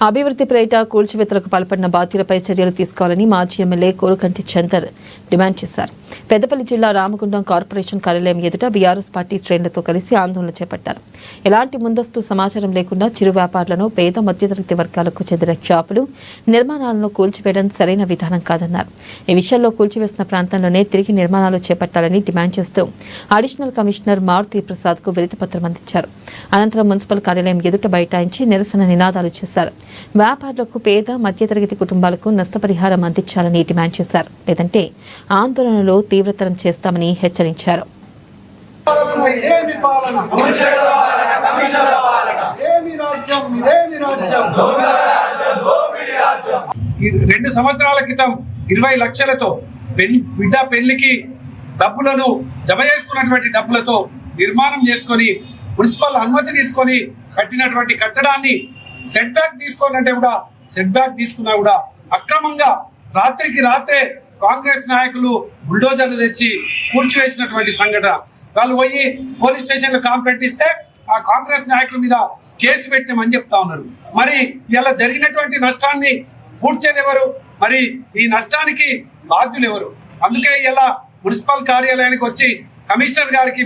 అభివృద్ధి పేరిట కూల్చివేతలకు పాల్పడిన బాధ్యులపై చర్యలు తీసుకోవాలని మాజీ ఎమ్మెల్యే కోరుకంటి చందర్ డిమాండ్ చేశారు. పెద్దపల్లి జిల్లా రామగుండం కార్పొరేషన్ కార్యాలయం ఎదుట బీఆర్ఎస్ పార్టీ శ్రేణులతో కలిసి ఆందోళన చేపట్టారు. ఎలాంటి ముందస్తు సమాచారం లేకుండా చిరు వ్యాపారులను పేద మధ్యతరగతి వర్గాలకు చెందిన షాపులు, నిర్మాణాలను కూల్చివేయడం సరైన విధానం కాదన్నారు. ఈ విషయంలో కూల్చివేసిన ప్రాంతంలోనే తిరిగి నిర్మాణాలు చేపట్టాలని డిమాండ్ చేస్తూ అడిషనల్ కమిషనర్ మారుతి ప్రసాద్ కు వినతిపత్రం అందించారు. అనంతరం మున్సిపల్ కార్యాలయం ఎదుట బైఠాయించి నిరసన నినాదాలు చేశారు. వ్యాపారులకు, పేద మధ్యతరగతి కుటుంబాలకు నష్టపరిహారం అందించాలని డిమాండ్ చేశారు. లేదంటే ఆందోళనలో తీవ్రతరం చేస్తామని హెచ్చరించారు. ఈ 2 సంవత్సరాల క్రితం 20 లక్షలతో బిడ్డ పెళ్లికి డబ్బులను జమ చేసుకున్నటువంటి డబ్బులతో నిర్మాణం చేసుకొని మున్సిపల్ అనుమతి తీసుకొని కట్టినటువంటి కట్టడాన్ని సెట్ బ్యాక్ తీసుకోనంటే కూడా సెట్ బ్యాక్ తీసుకున్నా కూడా అక్రమంగా రాత్రికి రాత్రే కాంగ్రెస్ నాయకులు బుల్డోజర్లు తెచ్చి కూల్చివేసినటువంటి సంఘటన. వాళ్ళు పోయి పోలీస్ స్టేషన్లో కంప్లైంట్ ఇస్తే ఆ కాంగ్రెస్ నాయకుల మీద కేసు పెట్టామని చెప్తా ఉన్నారు. మరి ఇలా జరిగినటువంటి నష్టాన్ని పూడ్చేది ఎవరు? మరి ఈ నష్టానికి బాధ్యులు ఎవరు? అందుకే ఇలా మున్సిపల్ కార్యాలయానికి వచ్చి కమిషనర్ గారికి